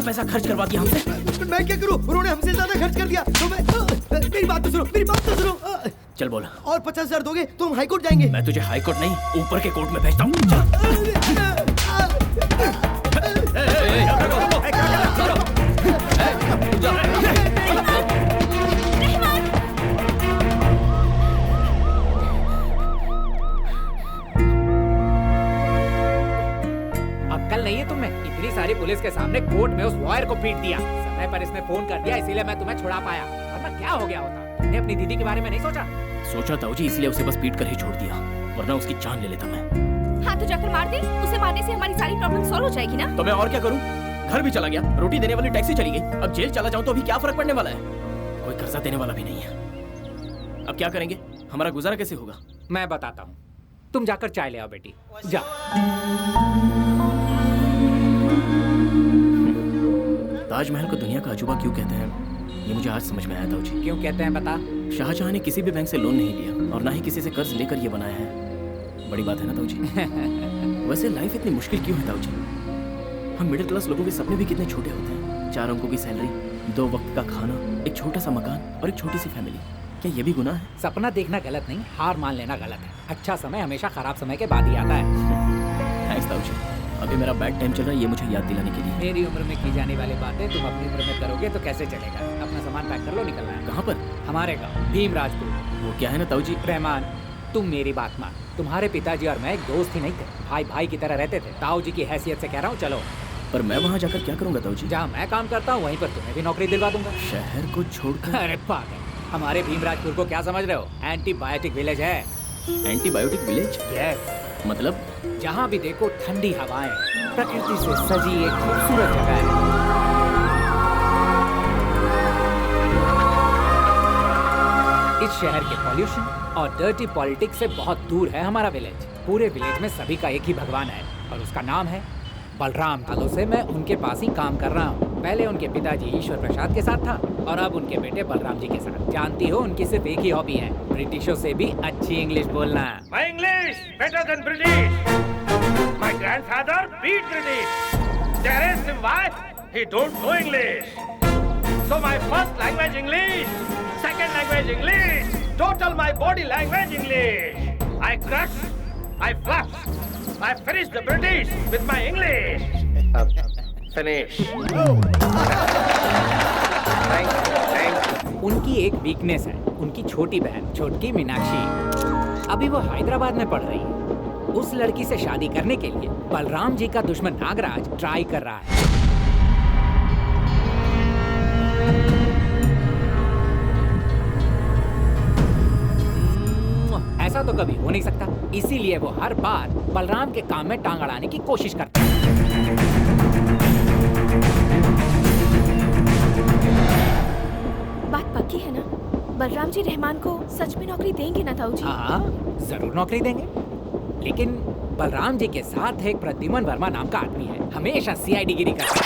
पैसा खर्च करवा दिया हमसे। मैं क्या करूं, उन्होंने हमसे ज्यादा खर्च कर दिया। तो मैं मेरी बात तो सुनो। चल बोल। और 50,000 दोगे तो हम हाई कोर्ट जाएंगे। मैं तुझे हाई कोर्ट नहीं, ऊपर के कोर्ट में भेजता हूँ। अक्ल नहीं है तुम्हें? इतनी सारी पुलिस के सामने कोर्ट में उस लॉयर को पीट दिया। समय पर इसने फोन कर दिया, इसीलिए मैं तुम्हें छुड़ा पाया, वरना क्या हो गया होता? तुमने अपनी दीदी के बारे में नहीं सोचा? सोचा ताऊ जी, इसलिए उसे बस पीट कर ही छोड़ दिया, वरना उसकी जान ले लेता मैं। हाँ तो जाकर मार दे। उसे मारने से हमारी सारी प्रॉब्लम सॉल्व हो जाएगी ना। तो मैं और क्या करूं? घर भी चला गया, रोटी देने वाली टैक्सी चली गई, अब जेल चला जाऊं तो अभी क्या फर्क पड़ने वाला है? कोई कर्जा देने वाला भी नहीं है। अब क्या करेंगे? हमारा गुजारा कैसे होगा? मैं बताता हूँ, तुम जाकर चाय ले आओ बेटी, जा। ताजमहल को दुनिया का अजूबा क्यों कहते हैं, ये मुझे आज समझ में आया ताऊ जी। क्यों कहते हैं बता? शाहजहां ने किसी भी बैंक से लोन नहीं लिया और ना ही किसी से कर्ज लेकर ये बनाया है। बड़ी बात है ना ताऊ जी? वैसे लाइफ इतनी मुश्किल क्यों है ताऊ जी? हम मिडिल क्लास लोगों के सपने भी कितने छोटे होते हैं। 4 अंकों की सैलरी, 2 वक्त का खाना, एक छोटा सा मकान और एक छोटी सी फैमिली। क्या ये भी गुनाह है? सपना देखना गलत नहीं, हार मान लेना गलत है। अच्छा समय हमेशा खराब समय के बाद ही आता है। थैंक्स ताऊ जी। अभी मेरा बैड टाइम चल रहा है, ये मुझे याद दिलाने के लिए। मेरी उम्र में की जाने वाली बातें तुम अपनी उम्र में करोगे तो कैसे चलेगा? अपना सामान पैक कर लो, निकलना है। कहाँ पर? हमारे गाँव भीमराजपुर। वो क्या है ना ताऊ जी? रहमान, तुम मेरी बात मान। तुम्हारे पिताजी और मैं एक दोस्त ही नहीं थे, भाई भाई की तरह रहते थे। ताऊ जी की हैसियत से कह रहा हूँ, चलो। पर मैं वहाँ जाकर क्या करूँगा ताऊ जी? जहाँ मैं काम करता हूँ वहीं पर तुम्हें भी नौकरी दिलवा दूंगा। शहर को छोड़कर? अरे पागल, हमारे भीमराजपुर को क्या समझ रहे हो? एंटीबायोटिक विलेज है। Antibiotic village? यस। मतलब? जहाँ भी देखो ठंडी हवाएं, प्रकृति से सजी एक खूबसूरत जगह है। इस शहर के पॉल्यूशन और डर्टी पॉलिटिक्स से बहुत दूर है हमारा विलेज। पूरे विलेज में सभी का एक ही भगवान है और उसका नाम है बलराम। सालों से मैं उनके पास ही काम कर रहा हूँ। पहले उनके पिताजी ईश्वर प्रसाद के साथ था और अब उनके बेटे बलराम जी के साथ। जानती हो, उनकी सिर्फ एक ही हॉबी है, ब्रिटिशों से भी अच्छी इंग्लिश बोलना। My English better than British. My grandfather beat British. They arrest him. Why? He don't know English. So my first language English, second language English, total my body language English. I crush, I flush, I finish the British with my English. Finish. Thank you. उनकी एक weakness है, उनकी छोटी बहन छोटकी मीनाक्षी। अभी वो हैदराबाद में पढ़ रही है। उस लड़की से शादी करने के लिए बलराम जी का दुश्मन नागराज ट्राई कर रहा है। ऐसा तो कभी हो नहीं सकता, इसीलिए वो हर बार बलराम के काम में टांग अड़ाने की कोशिश करता है। बात पक्की है ना? बलराम जी रहमान को सच में नौकरी देंगे ना ताऊ जी? हाँ, जरूर नौकरी देंगे। लेकिन बलराम जी के साथ एक प्रद्युमन वर्मा नाम का आदमी है, हमेशा सीआईडी गिरी करता है।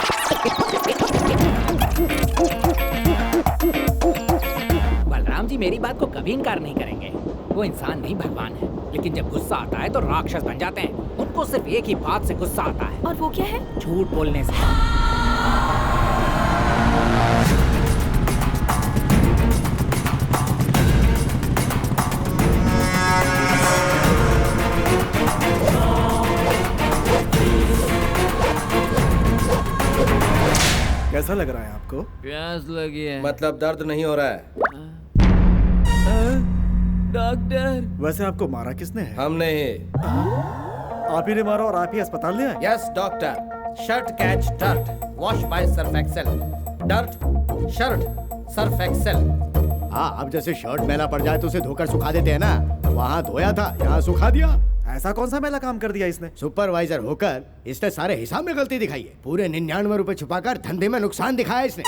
बलराम जी मेरी बात को कभी इनकार नहीं करेंगे। वो इंसान नहीं, भगवान है। लेकिन जब गुस्सा आता है तो राक्षस बन जाते हैं। उनको सिर्फ एक ही बात से गुस्सा आता है। और वो क्या है? झूठ बोलने से। कैसा लग रहा है आपको? प्यास लगी है। मतलब दर्द नहीं हो रहा है? डॉक्टर। वैसे आपको मारा किसने है? हमने ही। आप ही ने मारा और आप ही अस्पताल ले आए? Yes, doctor. Shirt catch dirt. Wash by Surf Excel. Dirt, shirt, Surf Excel. हाँ, अब जैसे शर्ट मैला पड़ जाए तो उसे धोकर सुखा देते हैं ना, वहाँ धोया था, यहाँ सुखा दिया। ऐसा कौन सा मैला काम कर दिया इसने? सुपरवाइजर होकर इसने सारे हिसाब में गलती दिखाई है। पूरे 99 रुपए छुपाकर धंधे में नुकसान दिखाया इसने।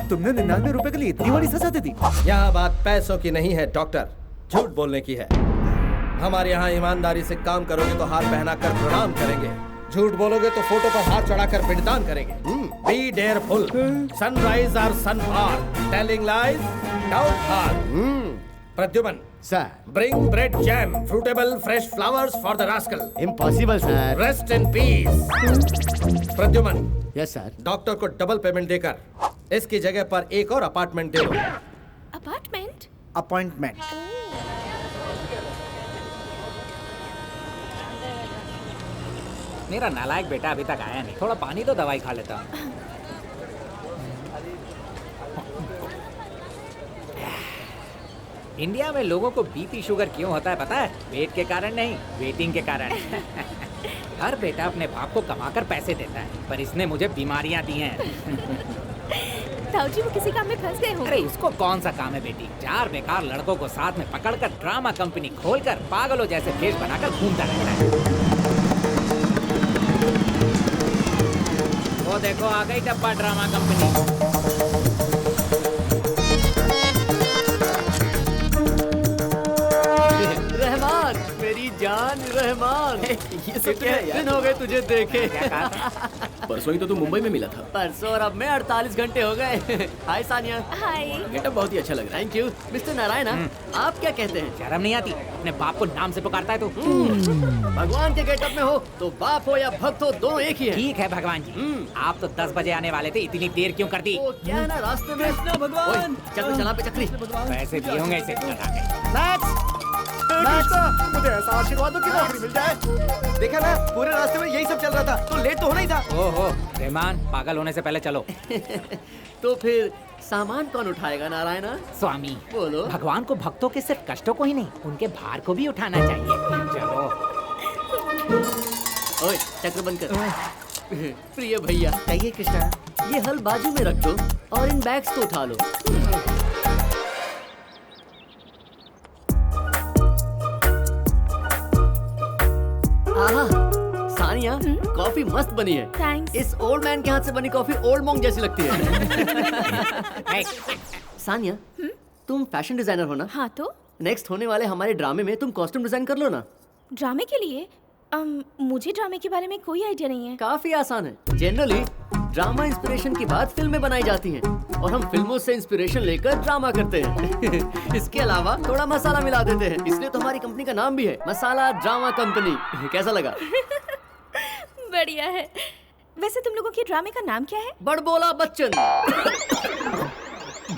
तुमने 99 रुपए के लिए इतनी बड़ी सजा दे दी? यहाँ बात पैसों की नहीं है डॉक्टर, झूठ बोलने की है। हमारे यहाँ ईमानदारी से काम करोगे तो हाथ पहनाकर प्रणाम करेंगे, झूठ बोलोगे तो फोटो पर हाथ चढ़ाकर पिंडदान करेंगे। बी डेयरफुल, सनराइज और sunfall, telling lies, doubt heart. Pradyuman, sir bring bread jam, fruitable fresh flowers for the rascal. Impossible sir. Rest in peace. Pradyuman, yes sir. Doctor को डबल पेमेंट देकर इसकी जगह पर एक और अपार्टमेंट दे दो। अपार्टमेंट? अपॉइंटमेंट। मेरा नालायक बेटा अभी तक आया नहीं, थोड़ा पानी तो दवाई खा लेता हूँ। इंडिया में लोगों को बीपी शुगर क्यों होता है पता है? वेट के कारण नहीं, वेटिंग के कारण। हर बेटा अपने बाप को कमाकर पैसे देता है, पर इसने मुझे बीमारियां दी हैं। ताऊ जी वो किसी काम में फंस गए अरे होंगे। उसको कौन सा काम है बेटी? 4 बेकार लड़कों को साथ में पकड़कर ड्रामा कंपनी खोलकर पागलों जैसे भेष बनाकर घूमता रहता है। वो देखो आ गई डब्बा ड्रामा कंपनी। रहमान, मेरी जान रहमान। ये सब क्या है यार? दिन हो गए तुझे देखे। परसों ही तो तू मुंबई में मिला था। परसों और अब में 48 घंटे हो गए। हाय सानिया। हाय। गेटअप बहुत ही अच्छा लग रहा है। Thank you mister Narayan. आप क्या कहते हैं? शर्म नहीं आती? अपने बाप को नाम से पुकारता है तू। भगवान के गेटअप में हो तो बाप हो या भक्त हो दोनों एक ही है। ठीक है भगवान जी, आप तो 10 बजे आने वाले थे, इतनी देर क्यों कर दी? वो क्या है ना रास्ते में भगवान चक्री चला पे चक्री। वैसे भी होंगे इसे लगा के। मुझे ऐसा आशीर्वाद दो कि नौकरी मिल जाए। देखा ना पूरे रास्ते में यही सब चल रहा था, तो लेट तो होना ही था। ओहो रहमान, पागल होने से पहले चलो। तो फिर सामान कौन उठाएगा नारायणा? स्वामी बोलो। भगवान को भक्तों के सिर्फ कष्टों को ही नहीं, उनके भार को भी उठाना चाहिए। चलो। ओए चक्र बंद कर। प्रिय भैया कहिए कृष्णा, ये हल बाजू में रख दो और इन बैग्स को उठा लो। आहा, सानिया कॉफी मस्त बनी है। थैंक्स। इस ओल्ड मैन के हाथ से बनी कॉफी ओल्ड मॉन्क जैसी लगती है। हे, सानिया तुम फैशन डिजाइनर हो ना? हाँ तो नेक्स्ट होने वाले हमारे ड्रामे में तुम कॉस्ट्यूम डिजाइन कर लो ना। ड्रामे के लिए? मुझे ड्रामे के बारे में कोई आइडिया नहीं है। काफी आसान है। जनरली ड्रामा इंस्पिरेशन के बाद फिल्में बनाई जाती हैं और हम फिल्मों से इंस्पिरेशन लेकर ड्रामा करते हैं। इसके अलावा थोड़ा मसाला मिला देते हैं, इसलिए तो हमारी कंपनी का नाम भी है मसाला ड्रामा कंपनी। कैसा लगा? बढ़िया है। वैसे तुम लोगों के ड्रामे का नाम क्या है? बड़बोला बच्चन।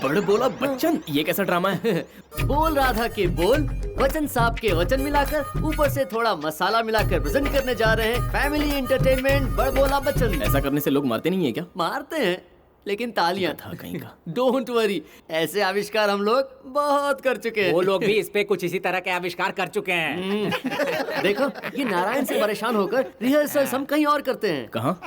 बड़बोला बच्चन, ये कैसा ड्रामा है? बोल राधा के बोल, वचन साहब के वचन मिलाकर ऊपर से थोड़ा मसाला मिलाकर प्रेजेंट करने जा रहे हैं फैमिली एंटरटेनमेंट बड़बोला बच्चन। ऐसा करने से लोग मारते नहीं है क्या? मारते हैं लेकिन तालियां था कहीं का। डोंट वरी, ऐसे आविष्कार हम लोग बहुत कर चुके हैं। वो लोग भी इस पे कुछ इसी तरह के आविष्कार कर चुके हैं। देखो ये नारायण से परेशान होकर रिहर्सल्स हम कहीं और करते हैं। कहाँ?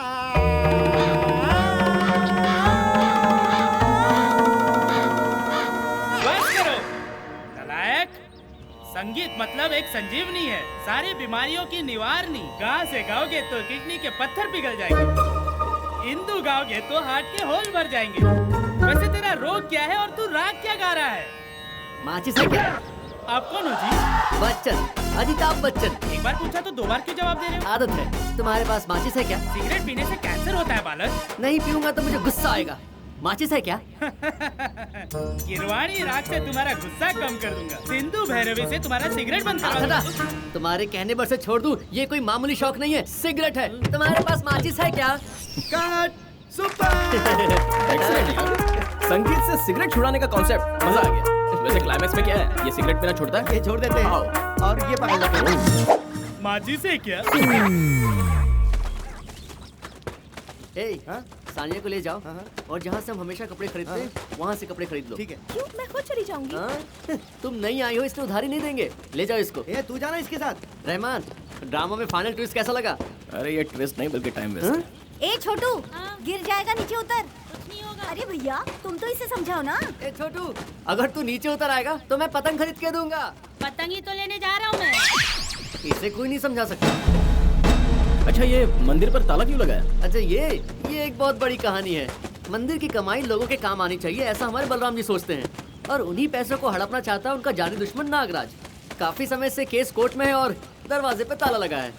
संगीत मतलब एक संजीवनी है, सारी बीमारियों की निवारणी। गाँव से गाओगे तो किडनी के पत्थर पिघल जाएंगे, हिंदू गाओगे तो हार्ट के होल भर जाएंगे। वैसे तेरा रोग क्या है और तू राग क्या गा रहा है? माचिस है क्या? आप कौन हो जी? बच्चन, अमिताभ बच्चन। एक बार पूछा तो 2 बार क्यों जवाब दे रहे हो? आदत है। तुम्हारे पास माचिस है क्या? सिगरेट पीने से कैंसर होता है बालक। नहीं पीऊंगा तो मुझे गुस्सा आएगा। माचिस है क्या? किरवाणी राग से तुम्हारा गुस्सा कम कर दूंगा, सिंधु भैरवी से तुम्हारा सिगरेट बंद करवा दूंगा। तुम्हारे कहने पर से छोड़ दूं, ये कोई मामूली शौक नहीं है, सिगरेट है। तुम्हारे पास माचिस है क्या? Cut super. एक्सीलेंट यार। संगीत से सिगरेट छुड़ाने का कॉन्सेप्ट मजा आ गया। वैसे क्लाइमेक्स में क्या है? ये सिगरेट पीना छोड़ता है? ये छोड़ देते हैं और ये पकड़ लेते हैं। माजी से क्या? ए, सानिया को ले जाओ और जहाँ से हम हमेशा कपड़े खरीदते हैं वहाँ से कपड़े खरीद लो। ठीक है। क्यों? मैं खुद चली जाऊंगी। हाँ? तुम नहीं आई हो इसलिए उधारी नहीं देंगे। ले जाओ इसको। ए तू जाना इसके साथ। रहमान, ड्रामा में फाइनल ट्विस्ट कैसा लगा? अरे ये ट्विस्ट नहीं बल्कि टाइम वेस्ट है। ए छोटू, गिर जाएगा, नीचे उतर। कुछ नहीं होगा। अरे भैया तुम तो इसे समझाओ ना। ए छोटू, अगर तू नीचे उतर आएगा तो मैं पतंग खरीद के दूंगा। पतंग ही तो लेने जा रहा हूँ मैं। इसे कोई नहीं समझा सकता। अच्छा ये मंदिर पर ताला क्यों लगाया? अच्छा ये एक बहुत बड़ी कहानी है। मंदिर की कमाई लोगों के काम आनी चाहिए, ऐसा हमारे बलराम जी सोचते हैं। और उन्हीं पैसों को हड़पना चाहता है उनका जानी दुश्मन नागराज। काफी समय से केस कोर्ट में है और दरवाजे पे ताला लगा है।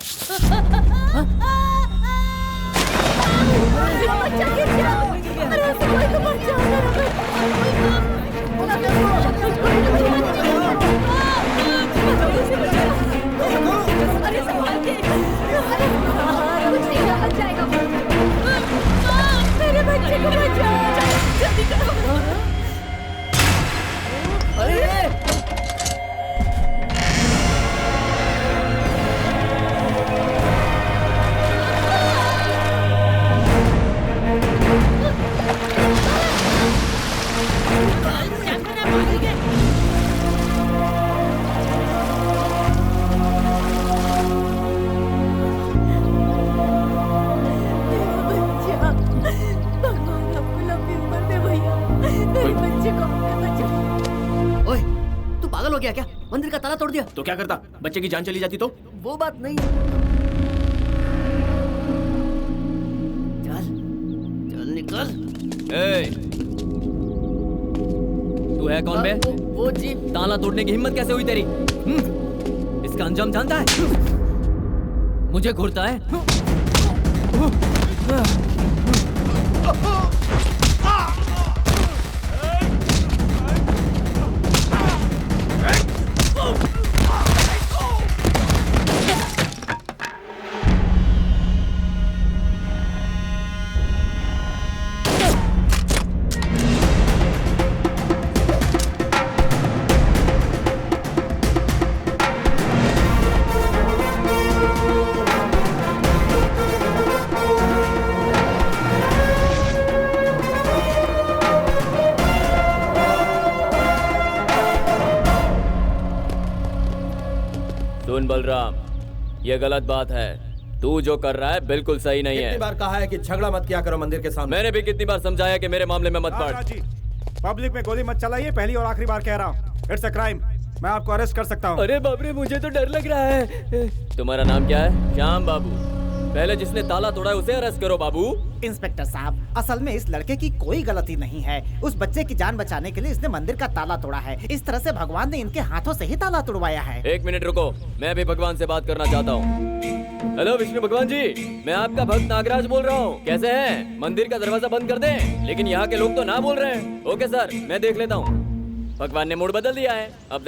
हो गया क्या? मंदिर का ताला तोड़ दिया। तो क्या करता? बच्चे की जान चली जाती तो? वो बात नहीं। चल चल निकल। तू है कौन बे? वो जी ताला तोड़ने की हिम्मत कैसे हुई तेरी? इसका अंजाम जानता है? मुझे घूरता है? सुन बलराम, ये गलत बात है। तू जो कर रहा है बिल्कुल सही नहीं है। कितनी बार कहा है कि झगड़ा मत किया करो मंदिर के सामने। मैंने भी कितनी बार समझाया कि मेरे मामले में मत पड़। जी, पब्लिक में गोली मत चलाइए, पहली और आखिरी बार कह रहा हूँ। इट्स अ क्राइम, मैं आपको अरेस्ट कर सकता हूँ। अरे बाप रे, मुझे तो डर लग रहा है। तुम्हारा नाम क्या है? श्याम बाबू। पहले जिसने ताला तोड़ा है उसे अरेस्ट करो बाबू। इंस्पेक्टर साहब, असल में इस लड़के की कोई गलती नहीं है। उस बच्चे की जान बचाने के लिए इसने मंदिर का ताला तोड़ा है। इस तरह से भगवान ने इनके हाथों से ही ताला तोड़वाया है। एक मिनट रुको, मैं भी भगवान से बात करना चाहता हूँ। हेलो विष्णु भगवान जी, मैं आपका भक्त नागराज बोल रहा हूँ। कैसे हैं? मंदिर का दरवाजा बंद कर दें, लेकिन यहाँ के लोग तो ना बोल रहे हैं। ओके सर, मैं देख लेता हूँ। भगवान ने मूड बदल दिया है, अब